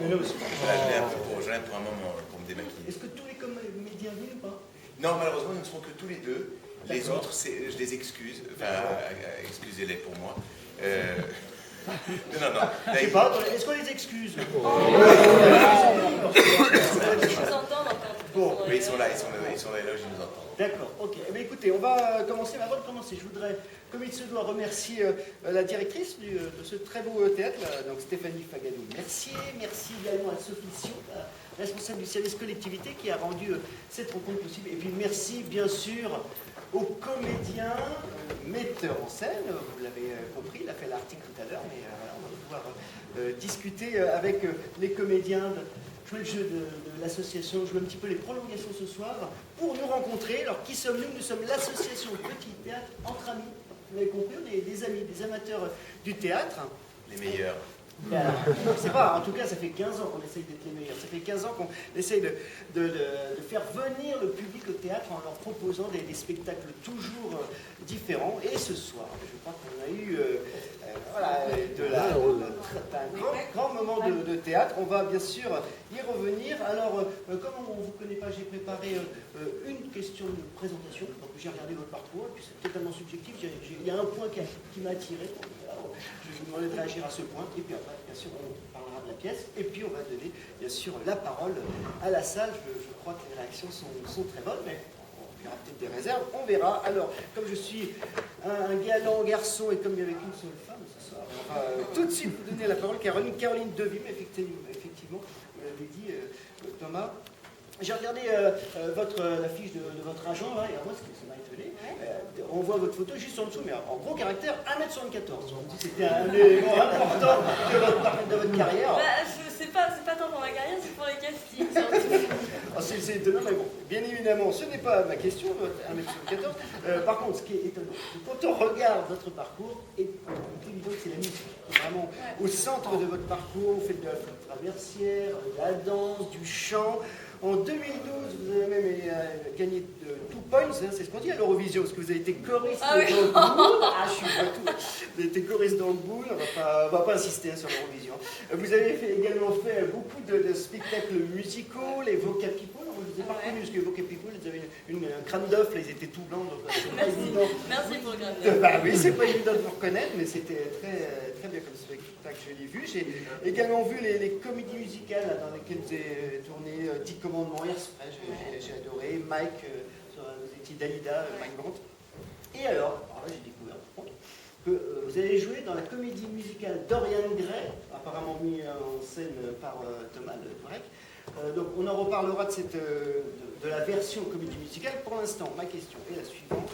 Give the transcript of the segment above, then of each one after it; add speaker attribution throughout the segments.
Speaker 1: Mais là aussi.
Speaker 2: Voilà, je l'ai pour un moment, pour me démaquiller.
Speaker 1: Est-ce que tous les comédiens viennent ou pas?
Speaker 2: Non, malheureusement, nous ne serons que tous les deux. Les autres, je les excuse. Enfin, excusez-les pour moi. Non.
Speaker 1: Je sais pas, est-ce qu'on les excuse?
Speaker 2: Bon, mais ils sont là, ils sont là, là où je nous entends.
Speaker 1: D'accord, ok. Eh bien, écoutez, on va commencer. Avant de commencer, je voudrais, comme il se doit, remercier la directrice de ce très beau théâtre, donc Stéphanie Fagadou-Mercier. Merci également à Sophie Sion, la responsable du service collectivité, qui a rendu cette rencontre possible. Et puis merci, bien sûr, aux comédiens, metteurs en scène. Vous l'avez compris, il a fait l'article tout à l'heure, mais voilà, on va pouvoir discuter avec les comédiens. Jouer le jeu de l'association, jouer un petit peu les prolongations ce soir pour nous rencontrer. Alors, qui sommes-nous? Nous sommes l'association Petit Théâtre entre amis. Vous l'avez compris, on est des amis, des amateurs du théâtre.
Speaker 2: Les meilleurs.
Speaker 1: Je sais pas, en tout cas, ça fait 15 ans qu'on essaye d'être les meilleurs. Ça fait 15 ans qu'on essaye de faire venir le public au théâtre en leur proposant des spectacles toujours différents. Et ce soir, je crois qu'on a eu un grand moment de théâtre. On va bien sûr y revenir. Alors, comme on ne vous connaît pas, j'ai préparé une question de présentation. Donc, j'ai regardé votre parcours, et puis c'est totalement subjectif. Il y a un point qui m'a attiré. Je vais vous demander de réagir à ce point. Et puis après, bien sûr, on parlera de la pièce. Et puis, on va donner, bien sûr, la parole à la salle. Je crois que les réactions sont très bonnes, mais il y aura peut-être des réserves. On verra. Alors, comme je suis un galant garçon et comme il n'y avait qu'une seule femme ce soir, on va tout de suite vous donner la parole. Caroline Devim, effectivement, vous l'avez dit, Thomas. J'ai regardé la fiche de votre agent, là, et alors moi, ça m'a étonné. On voit votre photo juste en dessous, mais en gros caractère, 1m74. On me dit que c'était un élément important de votre carrière.
Speaker 3: C'est pas tant pour ma carrière, c'est pour les castings, surtout.
Speaker 1: C'est étonnant, mais bon, bien évidemment, ce n'est pas ma question, 1m74. Par contre, ce qui est étonnant, quand on regarde votre parcours, il est évident que c'est la musique. Vraiment au centre de votre parcours, vous faites de la flûte traversière, de la danse, du chant. En 2012, vous avez même gagné 2 points, hein, c'est ce qu'on dit à l'Eurovision, parce que vous avez été choriste dans le boule. Je suis pas tout. Vous avez été choriste dans le boule, on va pas insister sur l'Eurovision. Vous avez également fait beaucoup de spectacles musicaux, les Voca People. Je ne vous ai pas reconnu, parce que les Voca People, ils avaient une crâne d'œuf, ils étaient tout blancs, donc c'est pas évident.
Speaker 3: Merci pour le crâne d'œuf.
Speaker 1: Bah oui, c'est pas évident de vous reconnaître, mais c'était très bien comme spectacle, je l'ai vu. J'ai également vu les comédies musicales là, dans lesquelles vous avez tourné 10 commandements, Airspray, j'ai adoré, Mike, vous étiez Dalida, Mike Brandt. Et alors là j'ai découvert par contre, que vous avez joué dans la comédie musicale Dorian Gray, apparemment mis en scène par Thomas Le Drec. Donc on en reparlera de la version comédie musicale. Pour l'instant, ma question est la suivante.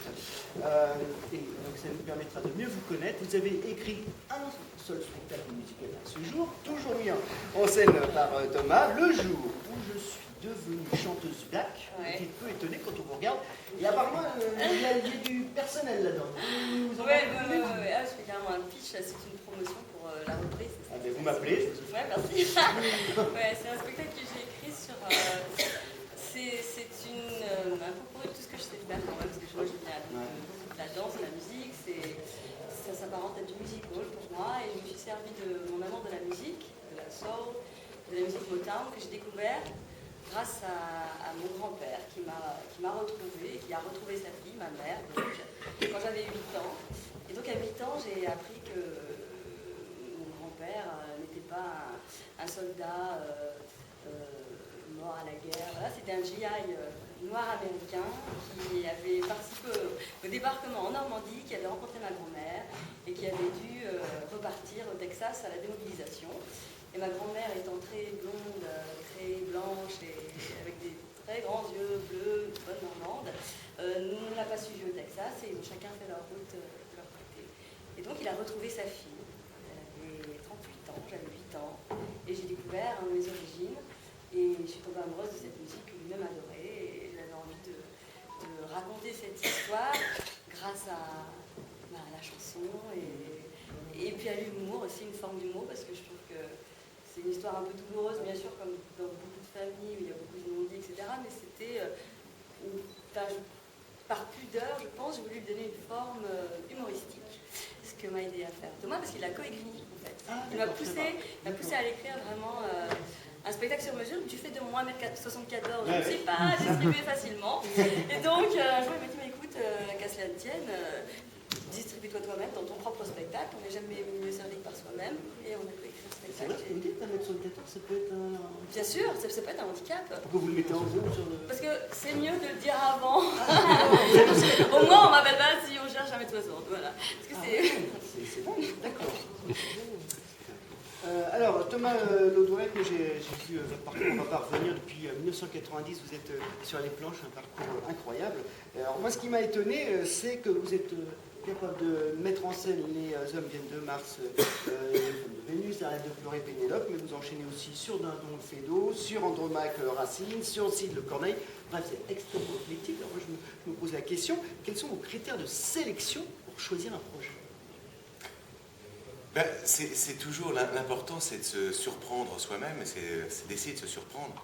Speaker 1: Et donc ça nous permettra de mieux vous connaître. Vous avez écrit un seul spectacle musical à ce jour, toujours mis en scène par Thomas, Le jour où je suis devenue chanteuse black. J'étais peu étonné quand on vous regarde. Et apparemment, il y a du personnel là-dedans.
Speaker 3: Je fais carrément un pitch, c'est une promotion pour la reprise.
Speaker 1: Ah ben vous m'appelez.
Speaker 3: Ouais, merci. C'est un spectacle que j'ai écrit sur... c'est un propos de tout ce que je sais faire quand même, parce que moi je viens de la danse, de la musique, ça s'apparente à du musical pour moi, et je me suis servi de mon amour de la musique, de la soul, de la musique Motown, que j'ai découvert grâce à mon grand-père qui m'a retrouvée, qui a retrouvé sa fille, ma mère, quand j'avais 8 ans. Et donc à 8 ans, j'ai appris que mon grand-père n'était pas un soldat mort à la guerre. Voilà, c'était un GI noir américain qui avait participé au débarquement en Normandie, qui avait rencontré ma grand-mère et qui avait dû repartir au Texas à la démobilisation. Et ma grand-mère étant très blonde, très blanche et avec des très grands yeux bleus, une bonne normande, ne l'a pas suivi au Texas et ils ont chacun fait leur route de leur côté. Et donc il a retrouvé sa fille. Elle avait 38 ans, j'avais 8 ans, et j'ai découvert mes origines. Et je suis tombée amoureuse de cette musique que lui-même adorait, et j'avais envie de raconter cette histoire grâce à la chanson et puis à l'humour, aussi une forme d'humour, parce que je trouve que c'est une histoire un peu douloureuse, bien sûr, comme dans beaucoup de familles où il y a beaucoup de non-dits, etc. Mais c'était, par pudeur, je pense, j'ai voulu lui donner une forme humoristique, ce que m'a aidé à faire Thomas, parce qu'il a coécrit, en fait. Il m'a poussé à l'écrire vraiment... tu fais de moi 1m74, je ne suis pas distribuée facilement. Et donc, un jour, il m'a dit, mais écoute, qu'à cela ne tienne, distribue-toi toi-même dans ton propre spectacle. On n'est jamais mieux servi que par soi-même. Et on a pu écrire ce
Speaker 1: C'est vrai
Speaker 3: spectacle.
Speaker 1: ce que vous dites, 1m74, ça peut être un...
Speaker 3: Bien sûr, ça peut être un handicap.
Speaker 1: Pourquoi vous le mettez en zone sur le...
Speaker 3: Parce que c'est mieux de le dire avant. Au moins, on m'appelle pas si on cherche 1m60. Voilà. Parce que
Speaker 1: C'est bon, d'accord. Alors, Thomas Laudouet, j'ai vu votre parcours, on va pas revenir depuis 1990, vous êtes sur les planches, un parcours incroyable. Alors, moi, ce qui m'a étonné, c'est que vous êtes capable de mettre en scène Les hommes viennent de Mars, Les femmes de Vénus, Arrête de pleurer Pénélope, mais vous enchaînez aussi sur Dindon le Fédo, sur Andromaque Racine, sur Cid le Corneille. Bref, c'est extrêmement éclectique. Alors, moi, je me pose la question, quels sont vos critères de sélection pour choisir un projet ?
Speaker 2: Ben, c'est toujours l'important, c'est de se surprendre soi-même, c'est d'essayer de se surprendre,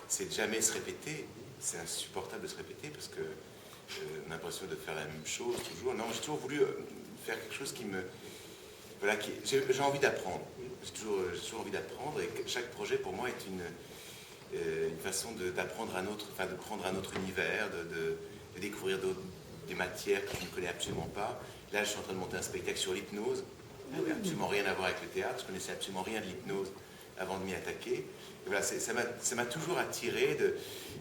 Speaker 2: c'est de jamais se répéter. C'est insupportable de se répéter parce que on a l'impression de faire la même chose toujours. Non, j'ai toujours voulu faire quelque chose qui me, voilà, j'ai envie d'apprendre. J'ai toujours envie d'apprendre et chaque projet pour moi est une façon d'apprendre un autre, enfin de prendre un autre univers, de découvrir des matières que je ne connais absolument pas. Là, je suis en train de monter un spectacle sur l'hypnose. Ça n'avait absolument rien à voir avec le théâtre, je connaissais absolument rien de l'hypnose avant de m'y attaquer. Et voilà, ça m'a toujours attiré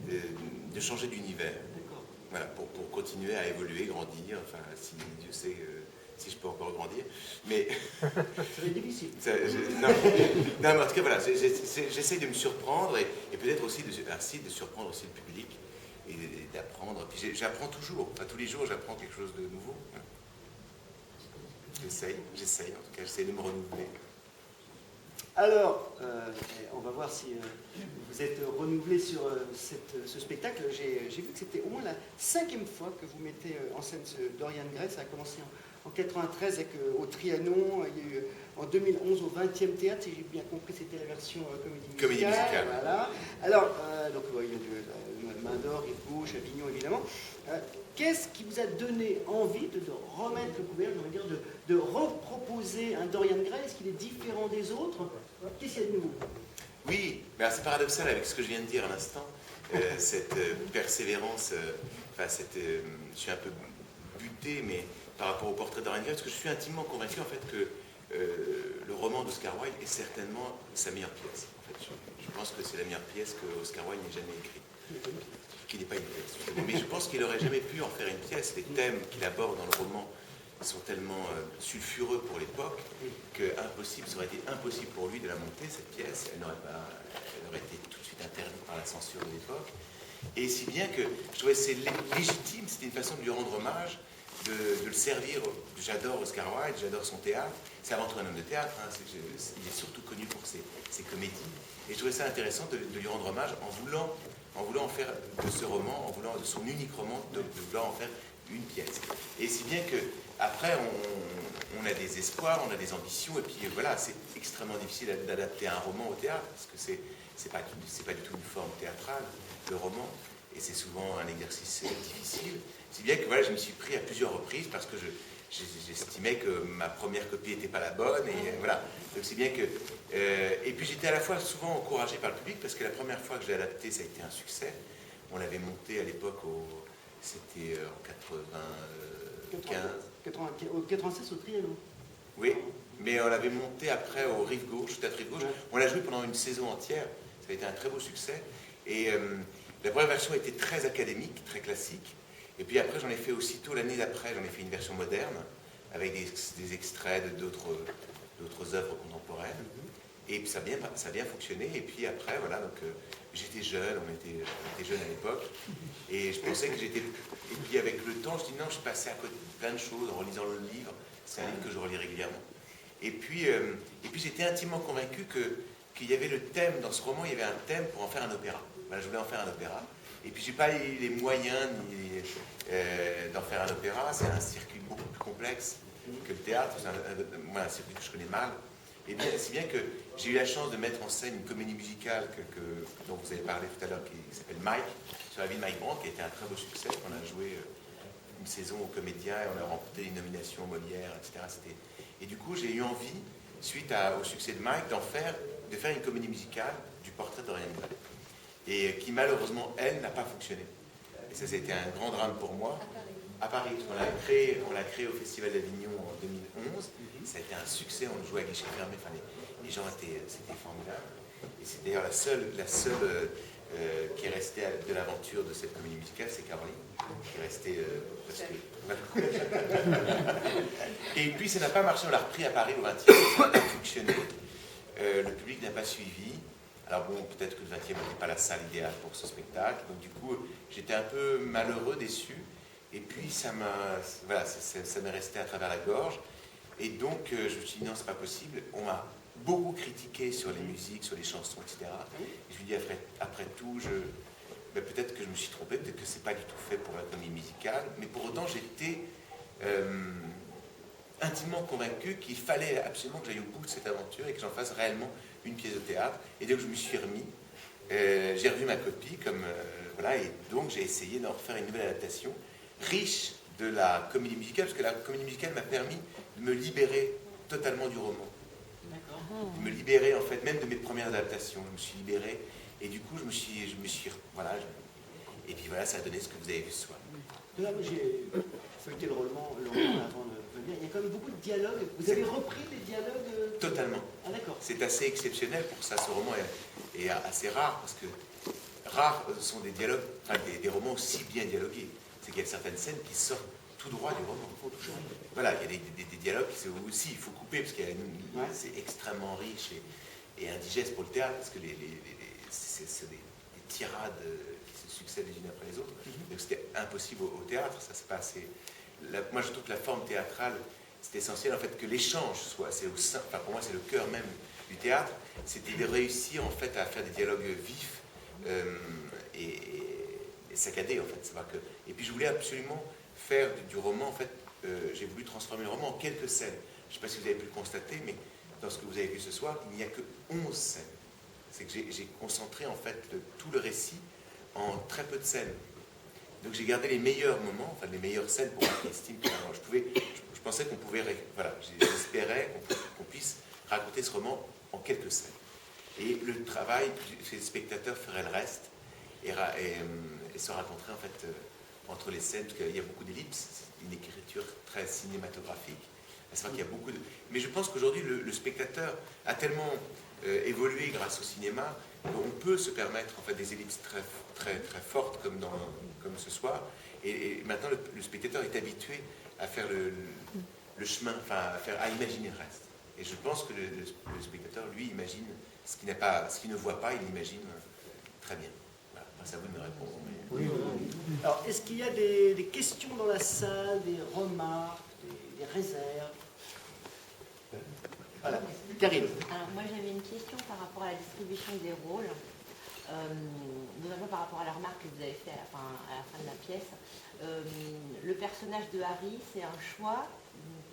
Speaker 2: de changer d'univers. Voilà, pour continuer à évoluer, grandir, enfin, si Dieu sait si je peux encore grandir. Mais.
Speaker 1: Ça va être difficile.
Speaker 2: Non, mais en tout cas, voilà, j'essaie de me surprendre et peut-être aussi de surprendre aussi le public et d'apprendre. Puis j'apprends toujours, enfin, tous les jours, j'apprends quelque chose de nouveau. J'essaye, en tout cas, j'essaie de me renouveler.
Speaker 1: Alors, on va voir si vous êtes renouvelé sur ce spectacle. J'ai vu que c'était au moins la 5e fois que vous mettez en scène ce Dorian Gray. Ça a commencé en 93 avec, au Trianon. Il y a eu en 2011 au 20e théâtre, si j'ai bien compris, c'était la version comédie musicale. Voilà. Alors, donc, il y a de Main d'Or, Rive Gauche, Avignon, évidemment. Qu'est-ce qui vous a donné envie de remettre le couvert, j'ai envie de dire, de reproposer un Dorian Gray? Est-ce qu'il est différent des autres? Qu'est-ce qu'il y a de nouveau?
Speaker 2: Oui, mais c'est paradoxal avec ce que je viens de dire à l'instant. Cette persévérance, je suis un peu buté, mais par rapport au portrait de Dorian Gray, parce que je suis intimement convaincu en fait que le roman d'Oscar Wilde est certainement sa meilleure pièce. En fait, je pense que c'est la meilleure pièce que Oscar Wilde n'ait jamais écrite. Qui n'est pas une pièce. Mais je pense qu'il n'aurait jamais pu en faire une pièce. Les thèmes qu'il aborde dans le roman sont tellement sulfureux pour l'époque que ça aurait été impossible pour lui de la monter, cette pièce. Elle aurait été tout de suite interdite par la censure de l'époque. Et si bien que je trouvais que c'est légitime, c'était une façon de lui rendre hommage, de le servir. J'adore Oscar Wilde, j'adore son théâtre. C'est avant tout un homme de théâtre, hein. Il est surtout connu pour ses comédies. Et je trouvais ça intéressant de lui rendre hommage en voulant en faire de ce roman, en voulant de son unique roman, de vouloir en faire une pièce. Et si bien que après on a des espoirs, on a des ambitions, et puis voilà, c'est extrêmement difficile d'adapter un roman au théâtre, parce que c'est pas du tout une forme théâtrale, le roman, et c'est souvent un exercice difficile. Si bien que voilà, je me suis pris à plusieurs reprises parce que j'estimais que ma première copie n'était pas la bonne, et voilà. Donc c'est bien que... et puis j'étais à la fois souvent encouragé par le public, parce que la première fois que je l'ai adapté, ça a été un succès. On l'avait monté à l'époque, c'était en
Speaker 1: 96 au Trianon.
Speaker 2: Oui, mais on l'avait monté après au Rive Gauche, Théâtre Rive Gauche. On l'a joué pendant une saison entière, ça a été un très beau succès. Et la première version était très académique, très classique. Et puis après, j'en ai fait aussitôt, l'année d'après, j'en ai fait une version moderne, avec des extraits d'autres œuvres contemporaines. Et puis ça a bien fonctionné. Et puis après, voilà, donc j'étais jeune, on était jeunes à l'époque. Et je pensais que j'étais... Et puis avec le temps, je dis non, je passais à côté de plein de choses en relisant le livre. C'est un livre que je relis régulièrement. Et puis j'étais intimement convaincu qu'il y avait le thème, dans ce roman, il y avait un thème pour en faire un opéra. Voilà, je voulais en faire un opéra. Et puis, je n'ai pas eu les moyens d'en faire un opéra. C'est un circuit beaucoup plus complexe que le théâtre. C'est un circuit que je connais mal. Et bien, si bien que j'ai eu la chance de mettre en scène une comédie musicale dont vous avez parlé tout à l'heure, qui s'appelle Mike, sur la vie de Mike Brandt, qui a été un très beau succès. On a joué une saison au Comédien et on a remporté une nomination au Molière, etc. Et du coup, j'ai eu envie, suite au succès de Mike, de faire une comédie musicale du portrait de Dorian Gray. et qui malheureusement, elle, n'a pas fonctionné. Et ça a été un grand drame pour moi. À Paris, on l'a créé au Festival d'Avignon en 2011. Ça a été un succès, on le jouait à guichet fermé, enfin, les gens c'était formidable. Et c'est d'ailleurs la seule qui est restée de l'aventure de cette comédie musicale, c'est Caroline, qui est restée parce que... Et puis ça n'a pas marché, on l'a repris à Paris au 20e, ça n'a pas fonctionné. Le public n'a pas suivi. Alors bon, peut-être que le 20e n'était pas la salle idéale pour ce spectacle, donc du coup j'étais un peu malheureux, déçu. Et puis ça m'est resté à travers la gorge. Et donc je me suis dit non, c'est pas possible. On m'a beaucoup critiqué sur les musiques, sur les chansons, etc. Et je me dis après tout, peut-être que je me suis trompé, peut-être que c'est pas du tout fait pour la comédie musicale. Mais pour autant, j'étais intimement convaincu qu'il fallait absolument que j'aille au bout de cette aventure et que j'en fasse réellement une pièce de théâtre. Et donc je me suis remis. J'ai revu ma copie, et donc j'ai essayé d'en refaire une nouvelle adaptation riche de la comédie musicale, parce que la comédie musicale m'a permis de me libérer totalement du roman. De me libérer, en fait, même de mes premières adaptations. Je me suis libéré, et du coup, et puis voilà, ça a donné ce que vous avez vu ce soir.
Speaker 1: Là, j'ai feuilleté le roman avant de venir. Il y a quand même beaucoup de dialogues. Vous avez repris les dialogues
Speaker 2: Totalement.
Speaker 1: Ah d'accord.
Speaker 2: C'est assez exceptionnel pour ça. Ce roman est assez rare, parce que rares sont des dialogues, enfin des romans aussi bien dialogués. C'est qu'il y a certaines scènes qui sortent tout droit du roman. Voilà, il y a des dialogues qui aussi, il faut couper, parce que c'est extrêmement riche et indigeste pour le théâtre, parce que c'est des tirades qui se succèdent les unes après les autres. Donc c'était impossible au théâtre, ça se passe. Moi je trouve que la forme théâtrale, c'est essentiel en fait que l'échange soit, pour moi c'est le cœur même du théâtre, c'était de réussir en fait à faire des dialogues vifs et saccadés en fait. Et puis je voulais absolument faire du roman, en fait, j'ai voulu transformer le roman en quelques scènes. Je ne sais pas si vous avez pu le constater, mais dans ce que vous avez vu ce soir, il n'y a que 11 scènes. C'est que j'ai concentré en fait tout le récit en très peu de scènes. Donc j'ai gardé les meilleurs moments, enfin les meilleures scènes pour moi qui estime que je pensais qu'on pouvait, j'espérais qu'on puisse raconter ce roman en quelques scènes. Et le travail, les spectateurs feraient le reste et se raconteraient en fait entre les scènes, parce qu'il y a beaucoup d'ellipses, une écriture très cinématographique. C'est vrai qu'il y a beaucoup de... Mais je pense qu'aujourd'hui, le spectateur a tellement évolué grâce au cinéma qu'on peut se permettre en fait, des ellipses très, très, très fortes comme ce soir. Et maintenant, le spectateur est habitué à faire le chemin, à imaginer le reste. Et je pense que le spectateur, lui, imagine ce qu'il ne voit pas, il imagine très bien. Voilà. C'est à vous de me répondre.
Speaker 1: Oui. Alors, est-ce qu'il y a des questions dans la salle, des remarques, des réserves? Voilà. Karine.
Speaker 4: Alors, moi, j'avais une question par rapport à la distribution des rôles, notamment par rapport à la remarque que vous avez faite à la fin de la pièce. Le personnage de Harry, c'est un choix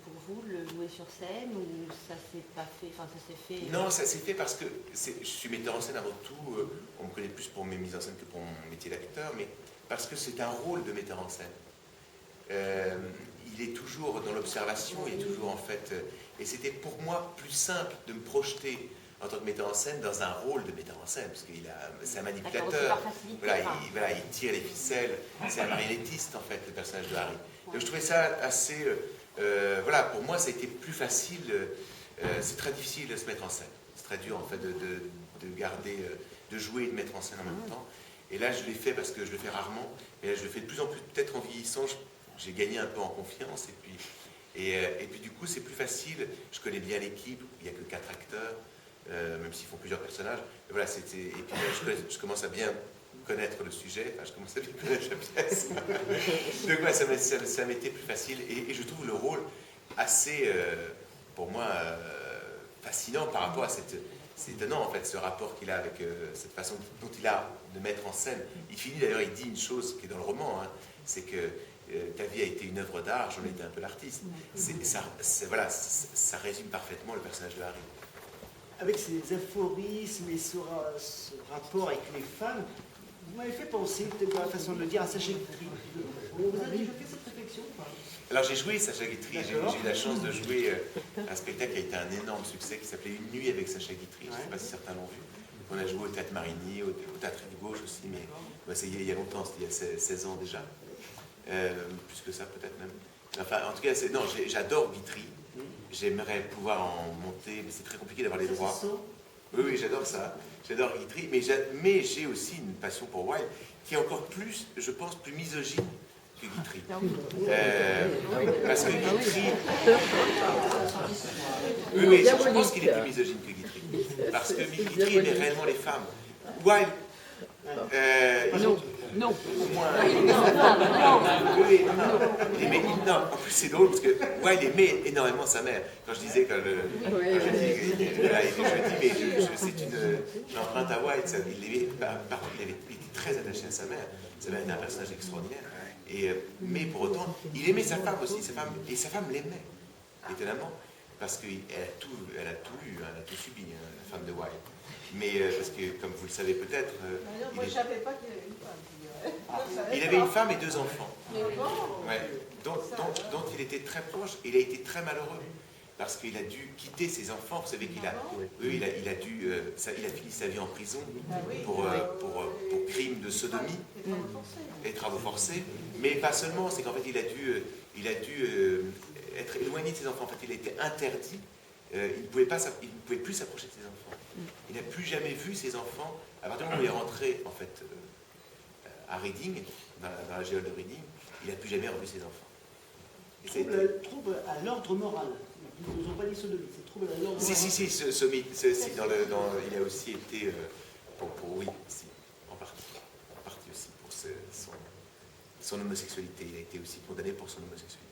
Speaker 4: pour vous de le jouer sur scène ou ça s'est pas fait, ça s'est fait...
Speaker 2: Non, ça s'est fait parce que je suis metteur en scène avant tout, on me connaît plus pour mes mises en scène que pour mon métier d'acteur, mais parce que c'est un rôle de metteur en scène. Il est toujours dans l'observation, il est toujours en fait... et c'était pour moi plus simple de me projeter en tant que metteur en scène dans un rôle de metteur en scène, parce que c'est un manipulateur, il tire les ficelles, c'est un marionnettiste en fait, le personnage de Harry. Donc je trouvais ça assez... pour moi ça a été plus facile, c'est très difficile de se mettre en scène, c'est très dur en fait de garder, de jouer et de mettre en scène en même temps. Et là je l'ai fait parce que je le fais rarement, et là je le fais de plus en plus, peut-être en vieillissant, j'ai gagné un peu en confiance, et puis du coup c'est plus facile, je connais bien l'équipe, il n'y a que 4 acteurs, même s'ils font plusieurs personnages, et puis là je commence à bien connaître le sujet, je commence à bien connaître la pièce, donc ça m'était plus facile, et je trouve le rôle assez, pour moi, fascinant par rapport à c'est étonnant en fait ce rapport qu'il a avec cette façon dont il a de mettre en scène. Il finit d'ailleurs, il dit une chose qui est dans le roman, c'est que ta vie a été une œuvre d'art, j'en ai été un peu l'artiste. Ça résume parfaitement le personnage de Harry.
Speaker 1: Avec ces aphorismes et ce rapport avec les femmes, vous m'avez fait penser, peut-être dans la façon de le dire, à Sacha Guitry. Vous avez déjà fait cette réflexion ou pas?
Speaker 2: Alors j'ai joué Sacha Guitry, j'ai eu la chance de jouer un spectacle qui a été un énorme succès qui s'appelait Une nuit avec Sacha Guitry, je ne sais pas si certains l'ont vu. On a joué au Théâtre Marigny, au Théâtre Rive Gauche aussi, mais c'est il y a longtemps, c'était il y a 16 ans déjà. Plus que ça peut-être même. Enfin, en tout cas, non, j'adore Guitry. J'aimerais pouvoir en monter, mais c'est très compliqué d'avoir les droits. Oui, j'adore ça. J'adore Guitry, mais j'ai aussi une passion pour Wilde, qui est encore plus, je pense, plus misogyne que Guitry. Parce que Guitry... Oui, je pense qu'il est plus misogyne que Guitry. Parce que Guitry aimait réellement les femmes. Wilde...
Speaker 5: Non.
Speaker 2: Non, en plus c'est drôle parce que Wilde aimait énormément sa mère. Quand je disais, c'est une empreinte à Wilde, il était très attaché à sa mère. Sa mère était un personnage extraordinaire. Mais pour autant, il aimait sa femme aussi, et sa femme l'aimait, étonnamment, parce qu'elle a tout lu, elle a tout subi, la femme de Wilde. Mais parce que, comme vous le savez peut-être...
Speaker 5: moi, je ne savais pas qu'il avait une femme.
Speaker 2: Il avait une femme et 2 enfants. Ouais. Dont il était très proche, et il a été très malheureux. Parce qu'il a dû quitter ses enfants. Vous savez qu'il a, il a fini sa vie en prison pour crime de sodomie et travaux forcés. Mais pas seulement, c'est qu'en fait il a dû être éloigné de ses enfants. En fait, il a été interdit. Il ne pouvait plus s'approcher de ses enfants. Il n'a plus jamais vu ses enfants. À partir du moment où il est rentré en fait à Reading, dans la géole de Reading, il n'a plus jamais revu ses enfants.
Speaker 1: Trouble à l'ordre moral. Ils nous ont pas dit sodomie, c'est trouble à l'ordre moral.
Speaker 2: Si, il a aussi été oui, si, en partie aussi pour son homosexualité. Il a été aussi condamné pour son homosexualité.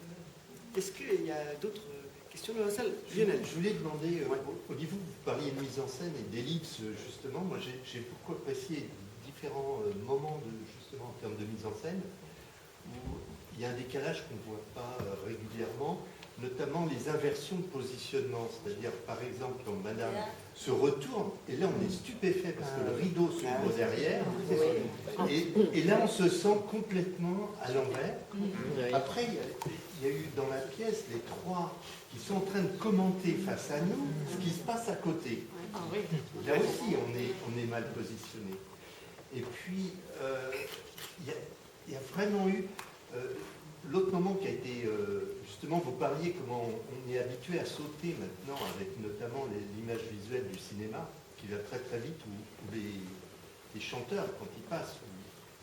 Speaker 1: Est-ce qu'il y a d'autres questions dans la salle? Lionel.
Speaker 6: Je voulais demander, au niveau, vous parliez de mise en scène et d'ellipse, justement, moi j'ai beaucoup apprécié différents moments, justement, en termes de mise en scène, où il y a un décalage qu'on ne voit pas régulièrement, notamment les inversions de positionnement, c'est-à-dire, par exemple, quand Madame se retourne, et là on est stupéfait parce que le rideau s'ouvre derrière, et là on se sent complètement à l'envers. Après, il y a eu dans la pièce les 3 qui sont en train de commenter face à nous ce qui se passe à côté. Là aussi, on est mal positionné. Et puis, il y a vraiment eu l'autre moment qui a été, justement, vous parliez comment on est habitué à sauter maintenant, avec notamment l'image visuelle du cinéma, qui va très très vite, où les chanteurs, quand ils passent,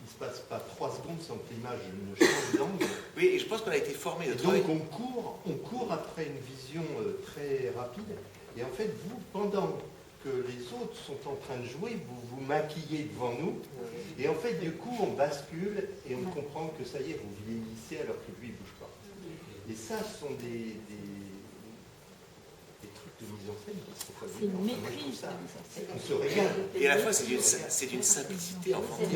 Speaker 6: il ne se passe pas 3 secondes sans que l'image ne change d'angle.
Speaker 2: Oui, et je pense qu'on a été formé de
Speaker 6: donc on court après une vision très rapide. Et en fait, vous, pendant que les autres sont en train de jouer, vous vous maquillez devant nous. Et en fait, du coup, on bascule et on comprend que ça y est, vous vieillissez alors que lui, il ne bouge pas. Et ça, ce sont des trucs de mise en scène qui sont fabuleux.
Speaker 5: C'est une maîtrise.
Speaker 6: On se régale.
Speaker 2: Et à la fois, c'est d'une simplicité enfantine.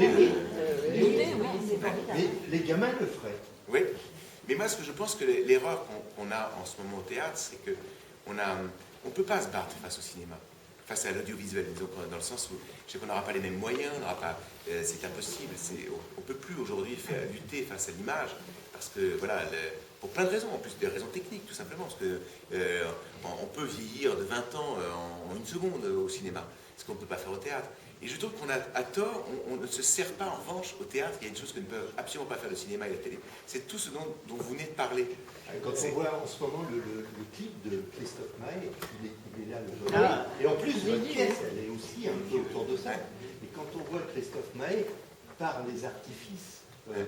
Speaker 6: Mais les gamins le feraient.
Speaker 2: Oui. Mais moi, ce que je pense que l'erreur qu'on a en ce moment au théâtre, c'est qu'on ne peut pas se battre face au cinéma, face à l'audiovisuel, disons, dans le sens où je sais qu'on n'aura pas les mêmes moyens, c'est impossible. On ne peut plus aujourd'hui lutter face à l'image, parce que, voilà, pour plein de raisons, en plus des raisons techniques, tout simplement, parce que on peut vieillir de 20 ans en une seconde au cinéma, ce qu'on ne peut pas faire au théâtre. Et je trouve qu'on a, à tort, on ne se sert pas en revanche au théâtre. Il y a une chose que ne peut absolument pas faire le cinéma et la télé. C'est tout ce dont vous venez de parler.
Speaker 6: Quand on voit en ce moment le clip de Christophe Maé, il est là le jour. Et en plus, votre pièce, elle est aussi un peu autour de ça. Et quand on voit Christophe Maé par les artifices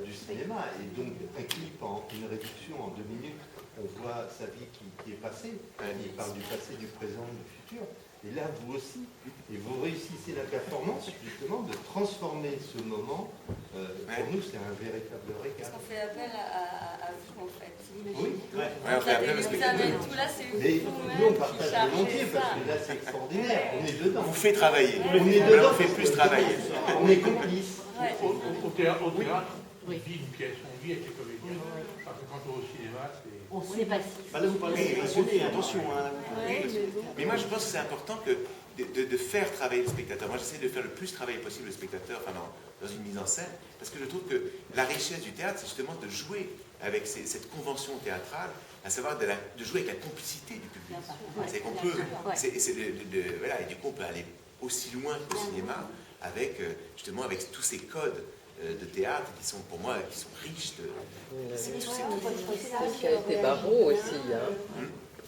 Speaker 6: du cinéma, et donc un clip en une réduction en 2 minutes, on voit sa vie qui est passée. Il parle du passé, du présent, du futur. Et là, vous aussi, et vous réussissez la performance, justement, de transformer ce moment. Pour nous, c'est un véritable régal.
Speaker 3: Parce qu'on fait appel à vous, en fait.
Speaker 6: Oui,
Speaker 2: on fait appel
Speaker 3: Vous avez tout là, c'est vous.
Speaker 6: mais nous, on partage volontiers, parce que là, c'est extraordinaire. On est dedans.
Speaker 2: On vous fait travailler.
Speaker 6: On est dedans.
Speaker 2: On fait plus travailler.
Speaker 6: On est complices.
Speaker 7: Au théâtre, on vit une pièce, on vit avec les comédiens. Parce que quand on va au cinéma, c'est...
Speaker 4: On ne sait pas si.
Speaker 1: Là, vous parlez des passionnés, attention.
Speaker 2: Mais moi, je pense que c'est important de faire travailler le spectateur. Moi, j'essaie de faire le plus travailler possible le spectateur dans une mise en scène, parce que je trouve que la richesse du théâtre, c'est justement de jouer avec cette convention théâtrale, à savoir de jouer avec la complicité du public. C'est qu'on peut, voilà, et du coup, on peut aller aussi loin que le cinéma, avec justement avec tous ces codes de théâtre qui sont pour moi qui sont riches de.
Speaker 8: C'est qui a été Barreau aussi.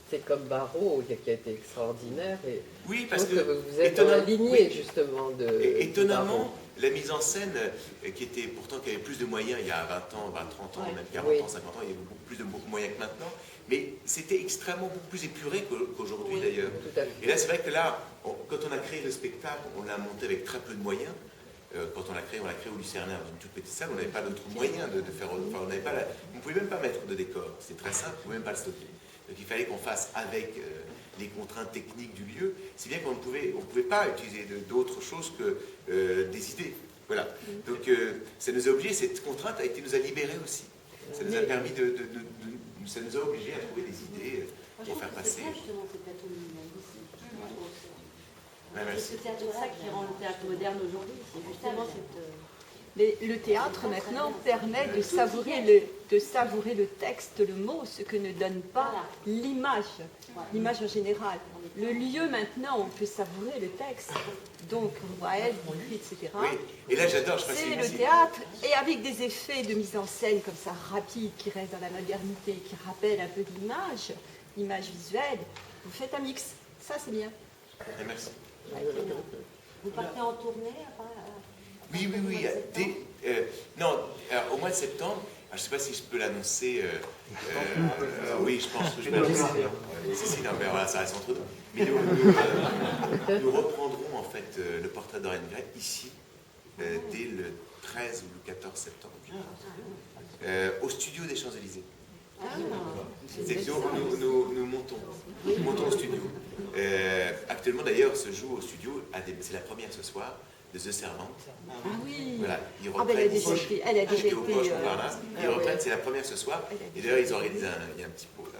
Speaker 8: C'est comme Barreau qui a été extraordinaire. Et
Speaker 2: oui, parce que
Speaker 8: vous êtes dans la lignée justement de.
Speaker 2: Étonnamment, la mise en scène qui avait plus de moyens il y a 20 ans, 20, 30 ans, même 40 ans, 50 ans, il y avait beaucoup plus de moyens que maintenant. Mais c'était extrêmement beaucoup plus épuré qu'aujourd'hui d'ailleurs. Et là, c'est vrai que là, quand on a créé le spectacle, on l'a monté avec très peu de moyens. Quand on l'a créé au Lucernaire dans une toute petite salle, on n'avait pas d'autres moyens de faire. Enfin, on ne pouvait même pas mettre de décor. C'est très simple, on ne pouvait même pas le stocker. Donc il fallait qu'on fasse avec les contraintes techniques du lieu, si bien qu'on ne pouvait pas utiliser d'autres choses que des idées. Voilà. Donc ça nous a obligés, cette contrainte nous a libérés aussi. Ça nous a permis ça nous a obligés à trouver des idées pour faire passer.
Speaker 4: C'est peut-être ça qui rend le théâtre moderne aujourd'hui, c'est justement cette...
Speaker 5: Mais le théâtre maintenant permet de savourer le texte, le mot, ce que ne donne pas l'image en général. Le lieu maintenant, on peut savourer le texte, donc on voit elle, etc.
Speaker 2: Oui. Et là j'adore,
Speaker 5: c'est le théâtre, et avec des effets de mise en scène comme ça, rapides, qui restent dans la modernité, qui rappellent un peu l'image visuelle, vous faites un mix, ça c'est bien.
Speaker 2: Et merci.
Speaker 4: Vous partez en tournée
Speaker 2: Oui. Non, au mois de septembre, je ne sais pas si je peux l'annoncer. Oui, je pense que je peux l'annoncer. Si, non, mais voilà, ça reste entre nous. Mais nous reprendrons en fait le portrait d'Oriane Gray ici, dès le 13 ou le 14 septembre, au studio des Champs-Élysées. Nous montons au studio. Actuellement d'ailleurs se joue au studio, c'est la première ce soir, de The Servant.
Speaker 5: Ah oui.
Speaker 2: Voilà, ils
Speaker 5: elle a déjà été.
Speaker 2: Ils reprennent, c'est la première ce soir. Et d'ailleurs ils organisent il y a un petit pot là.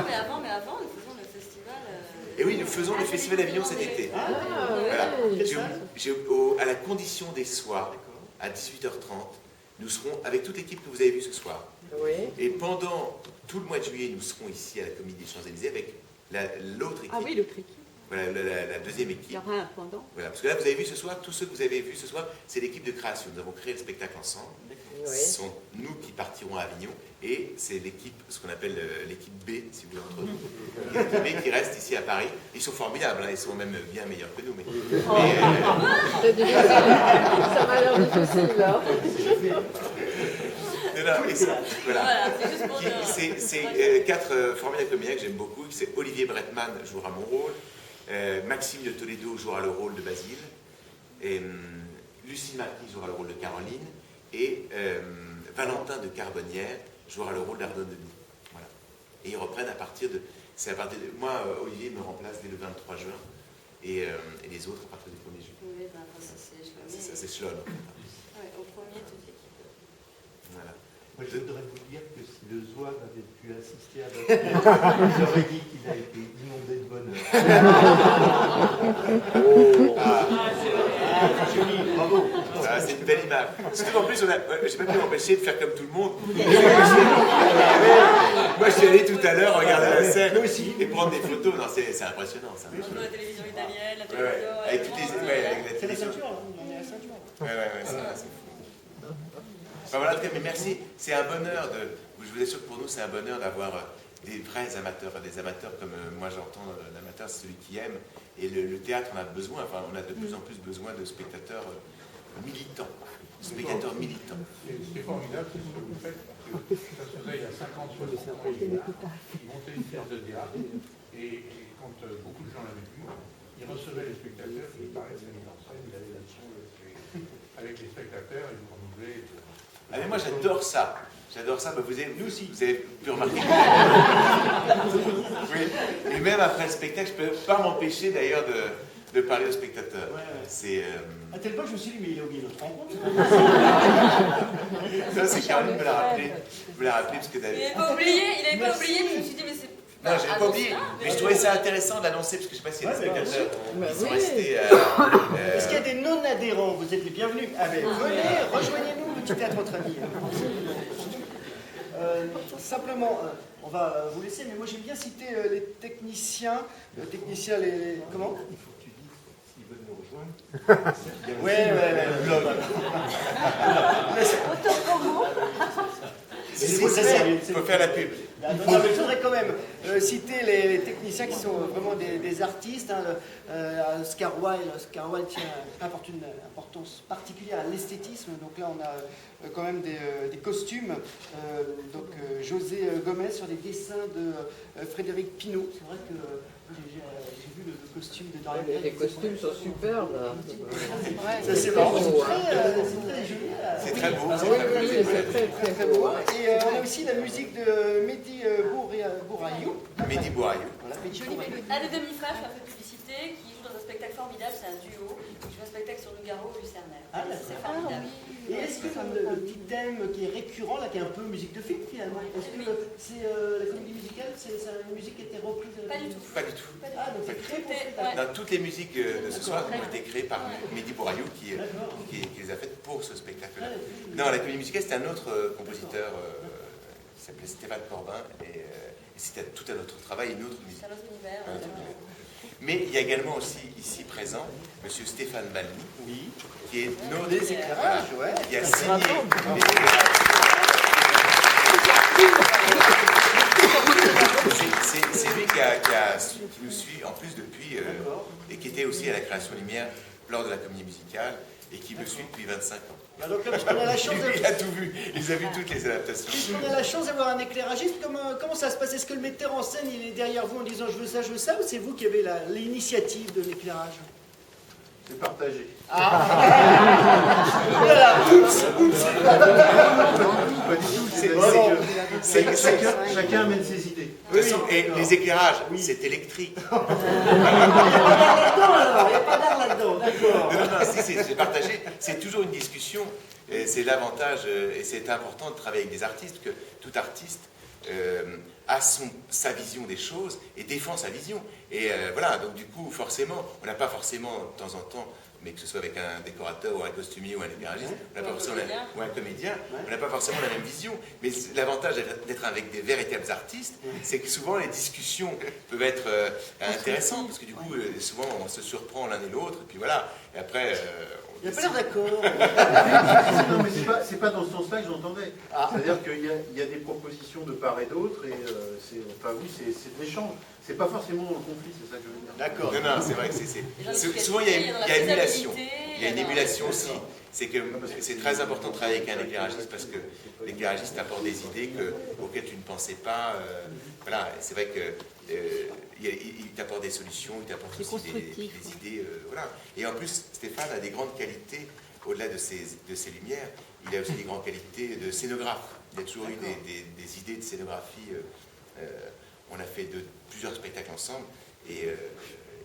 Speaker 3: Mais avant, nous faisons le festival.
Speaker 2: Et oui, nous faisons le festival d'Avignon cet été. Voilà. À la condition des soirs, à 18h30, nous serons avec toute l'équipe que vous avez vue ce soir.
Speaker 8: Oui.
Speaker 2: Et pendant tout le mois de juillet, nous serons ici à la Comédie des Champs-Élysées avec l'autre équipe.
Speaker 5: Ah oui, l'autre équipe.
Speaker 2: Voilà, la deuxième équipe.
Speaker 5: Il y aura un pendant.
Speaker 2: Voilà, parce que là, vous avez vu ce soir, tous ceux que vous avez vus ce soir, c'est l'équipe de création. Nous avons créé le spectacle ensemble.
Speaker 8: Oui.
Speaker 2: Ce sont nous qui partirons à Avignon. Et c'est l'équipe, ce qu'on appelle l'équipe B, si vous voulez, entre nous. L'équipe B qui reste ici à Paris. Ils sont formidables, hein, ils sont même bien meilleurs que nous.
Speaker 8: C'est difficile. Ça m'a l'air difficile, là.
Speaker 2: Voilà. C'est 4 formidables comédiens que j'aime beaucoup. C'est Olivier Bretman jouera mon rôle, Maxime de Toledo jouera le rôle de Basile, et Lucie Marquis jouera le rôle de Caroline, et Valentin de Carbonnière jouera le rôle d'Ardon Denis. Voilà. Et ils reprennent à partir de... Moi, Olivier me remplace dès le 23 juin, et les autres à partir du 1er juillet.
Speaker 3: Oui, ça
Speaker 2: c'est Schlon.
Speaker 3: Au premier, toute l'équipe.
Speaker 2: Voilà.
Speaker 6: Moi, je voudrais vous dire que si le Zouave avait pu assister à votre pièce, vous aurez dit qu'il a été inondé de bonheur.
Speaker 2: Joli, bravo. C'est une belle image. Surtout qu'en plus, je n'ai pas pu m'empêcher de faire comme tout le monde. Moi, je suis allé tout à l'heure regarder la scène et prendre des photos. Non, c'est impressionnant, ça.
Speaker 3: La télévision italienne, la télévision...
Speaker 2: Avec toutes les... avec la
Speaker 1: C'est la
Speaker 2: télévision.
Speaker 1: ceinture, on est à la ceinture.
Speaker 2: C'est fou. Enfin, voilà, en tout cas, mais merci. C'est un bonheur je vous assure que pour nous, c'est un bonheur d'avoir des vrais amateurs, des amateurs comme moi j'entends, l'amateur, c'est celui qui aime. Et le théâtre, on a besoin, enfin, on a de plus en plus besoin de spectateurs militants. Spectateurs militants.
Speaker 7: C'est formidable ce que vous faites, parce que ça se faisait il y a 50, 60 ans, ils montaient une pièce de théâtre, et quand beaucoup de gens l'avaient vu, ils recevaient les spectateurs, ils parlaient de la mise en scène, ils allaient là-dessus, avec les spectateurs, ils nous renouvelaient.
Speaker 2: Ah mais moi j'adore ça. J'adore ça. Vous avez, nous aussi, vous avez pu remarquer. Oui. Et même après le spectacle, je ne peux pas m'empêcher d'ailleurs de parler aux spectateurs. C'est.
Speaker 1: À tel point, je me suis dit, mais il a oublié notre rencontre.
Speaker 2: Ça, c'est Caroline me l'a rappelé. Je me l'ai rappelé parce que David.
Speaker 3: Il n'avait pas oublié, mais je me suis dit, mais c'est.
Speaker 2: Non, je n'avais pas oublié. Mais je trouvais ça intéressant de l'annoncer parce que je ne sais pas s'il y a des spectateurs qui sont restés.
Speaker 1: Est-ce qu'il y a des non-adhérents? Vous êtes les bienvenus. Venez, rejoignez-nous, le petit théâtre entre amis. Simplement, on va vous laisser, mais moi j'aime bien citer les techniciens. Comment?
Speaker 6: Il faut que tu dises s'ils veulent nous rejoindre.
Speaker 1: Ouais.
Speaker 2: Il faut faire la pub.
Speaker 1: Non, mais je voudrais quand même citer les techniciens qui sont vraiment des artistes. Oscar Wilde apporte une importance particulière à l'esthétisme. Donc là, on a quand même des costumes. José Gomez sur des dessins de Frédéric Pinault. C'est vrai que j'ai vu le costume de Dorian Gray.
Speaker 8: Les costumes sont superbes.
Speaker 1: Ça, c'est vraiment
Speaker 8: beau,
Speaker 1: très joli.
Speaker 2: C'est très beau.
Speaker 8: Ah oui, c'est très beau.
Speaker 1: Et on a aussi la musique de Mehdi Bourayou.
Speaker 2: Mehdi Bourayou.
Speaker 1: Voilà, Mehdi Bourayou.
Speaker 3: Un des demi-frères, je fais un peu de publicité, qui joue dans un spectacle formidable, c'est un duo. Qui joue un spectacle sur Nougaro au Lucernaire.
Speaker 1: Ah,
Speaker 3: C'est formidable.
Speaker 1: Et est-ce que le petit thème qui est récurrent, là, qui est un peu musique de film finalement, est-ce que c'est la comédie musicale, c'est une musique qui a été reprise
Speaker 3: Pas du tout.
Speaker 2: Pas du tout.
Speaker 1: Ah, donc c'est créé pour ce
Speaker 3: Ouais.
Speaker 2: Non, toutes les musiques de ce soir ont été créées par Mehdi Bourayou qui les a faites pour ce spectacle-là. Non, la comédie musicale, c'était un autre compositeur qui s'appelait Stéphane Corbin et c'était tout un autre travail, une autre musique.
Speaker 3: C'est un autre univers.
Speaker 2: Un autre univers. Mais il y a également aussi ici présent Monsieur Stéphane Balmy, qui est notre
Speaker 1: Les éclairages, ouais.
Speaker 2: qui a signé c'est lui qui nous suit en plus depuis et qui était aussi à la création lumière lors de la comédie musicale et qui me suit depuis 25 ans.
Speaker 1: Alors, comme on a la chance
Speaker 2: Il a tout vu, il a vu toutes les adaptations.
Speaker 1: on a la chance d'avoir un éclairagiste, comment ça se passe? Est-ce que le metteur en scène il est derrière vous en disant je veux ça, ou c'est vous qui avez l'initiative de l'éclairage?
Speaker 6: C'est partagé.
Speaker 1: Voilà.
Speaker 6: Pas du tout,
Speaker 2: C'est que
Speaker 6: chacun amène ses idées.
Speaker 2: de toute façon, et les éclairages, c'est électrique.
Speaker 1: Il n'y a pas d'art là-dedans, d'accord.
Speaker 2: Non, si, c'est partagé. C'est toujours une discussion. C'est l'avantage, et c'est important de travailler avec des artistes, que tout artiste a sa vision des choses et défend sa vision. Et voilà, donc du coup, forcément, on n'a pas forcément, de temps en temps, mais que ce soit avec un décorateur ou un costumier ou un éclairagiste, ou un comédien, on n'a pas forcément la même vision. Mais l'avantage d'être avec des véritables artistes, c'est que souvent les discussions peuvent être intéressantes, parce que du coup, souvent on se surprend l'un et l'autre, et puis voilà. Et après,
Speaker 1: Il n'y a pas l'air d'accord.
Speaker 9: Non, mais c'est pas dans ce sens-là que j'entendais. C'est-à-dire qu'il y a des propositions de part et d'autre, et c'est de l'échange. C'est pas forcément dans le conflit, c'est ça que je veux dire.
Speaker 1: D'accord.
Speaker 2: Non, c'est vrai que souvent il y a une émulation. Il y a une émulation aussi. C'est que c'est très important de travailler avec un éclairagiste parce que l'éclairagiste apporte des idées auxquelles tu ne pensais pas. Voilà, et c'est vrai que il t'apporte des solutions, il t'apporte aussi des idées. Voilà. Et en plus, Stéphane a des grandes qualités au-delà de ses lumières. Il a aussi des grandes qualités de scénographe. Il a toujours eu des idées de scénographie. On a fait plusieurs spectacles ensemble et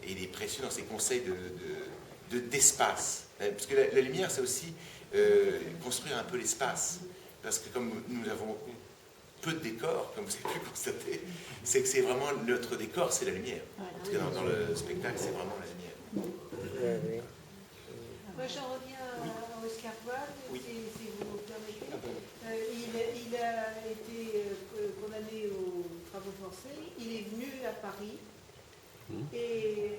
Speaker 2: il est précieux dans ses conseils d'espace. Parce que la lumière, c'est aussi construire un peu l'espace. Parce que comme nous avons peu de décors, comme vous avez pu constater, c'est que c'est vraiment notre décor, c'est la lumière. Parce que dans le spectacle, c'est vraiment la lumière.
Speaker 10: Moi, j'en reviens à Oscar Wilde, si vous me permettez. Il a été condamné aux travaux forcés. Il est venu à Paris. Et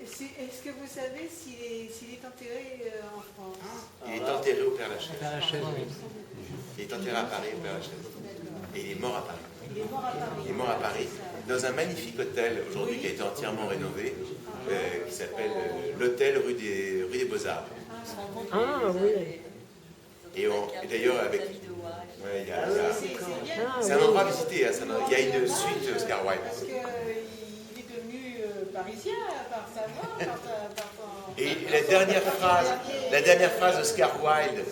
Speaker 10: est-ce que vous savez s'il est enterré en France?
Speaker 2: Il est enterré au Père-Lachaise. Il est enterré à Paris au Père-Lachaise. Et il est mort à Paris.
Speaker 10: Il est mort à Paris.
Speaker 2: Il est mort à Paris, dans un magnifique hôtel aujourd'hui qui a été entièrement rénové, qui s'appelle l'hôtel rue des Beaux-Arts.
Speaker 8: Ah oui.
Speaker 2: Et d'ailleurs, avec. Ouais, c'est un endroit à visiter, hein, il y a une suite Oscar Wilde.
Speaker 10: Parce qu'il est devenu parisien par sa mort, par son...
Speaker 2: Et la dernière phrase d'Oscar Wilde.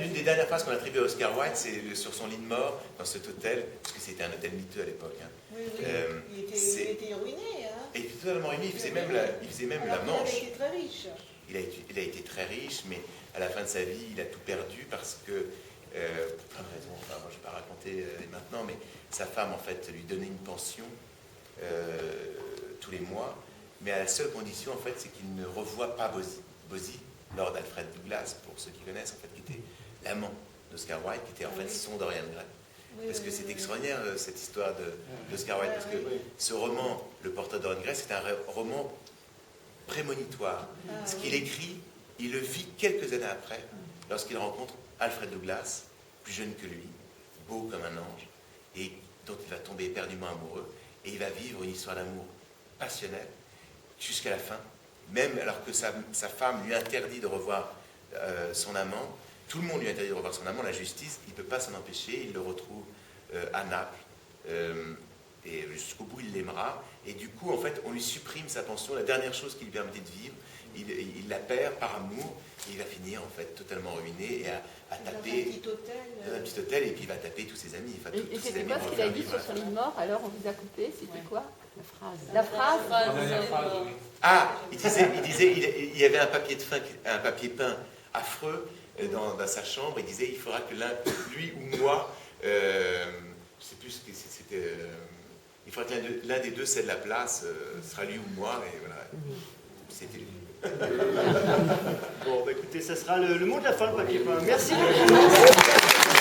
Speaker 2: L'une des dernières phrases qu'on attribue à Oscar Wilde, c'est sur son lit de mort, dans cet hôtel, parce que c'était un hôtel miteux à l'époque. Hein.
Speaker 10: Oui. Il était ruiné. Hein.
Speaker 2: Et il était totalement ruiné, il faisait même la manche.
Speaker 10: Il était très riche.
Speaker 2: Il a été très riche, mais à la fin de sa vie, il a tout perdu parce que, pour plein de raisons, moi je ne vais pas raconter maintenant, mais sa femme, en fait, lui donnait une pension tous les mois, mais à la seule condition, en fait, c'est qu'il ne revoie pas Bosie, Lord Alfred Douglas, pour ceux qui connaissent, en fait, qui était l'amant d'Oscar Wilde, qui était en fait son Dorian Gray. Parce que c'est extraordinaire, cette histoire d'Oscar Wilde. Parce que ce roman, Le Portrait de Dorian Gray, c'est un roman prémonitoire. Ce qu'il écrit, il le vit quelques années après, lorsqu'il rencontre Alfred Douglas, plus jeune que lui, beau comme un ange, et dont il va tomber éperdument amoureux. Et il va vivre une histoire d'amour passionnelle jusqu'à la fin, même alors que sa femme lui interdit de revoir son amant. Tout le monde lui interdit de revoir son amant, la justice, il ne peut pas s'en empêcher, il le retrouve à Naples, et jusqu'au bout il l'aimera, et du coup en fait on lui supprime sa pension, la dernière chose qui lui permettait de vivre, il la perd par amour, et il va finir en fait totalement ruiné, et à taper dans un petit hôtel, et puis il va taper tous ses amis. Enfin,
Speaker 5: Et c'était quoi ce qu'il a dit sur son lit de mort, alors on vous a coupé, c'était quoi?
Speaker 8: La phrase.
Speaker 2: Ah, il disait, il y avait un papier peint affreux dans sa chambre. Il disait, il faudra que lui ou moi, je ne sais plus ce que c'était, il faudra que l'un des deux cède la place, ce sera lui ou moi, et voilà, c'était lui.
Speaker 1: Bon, bah écoutez, ça sera le mot de la fin, le papier peint. Merci beaucoup.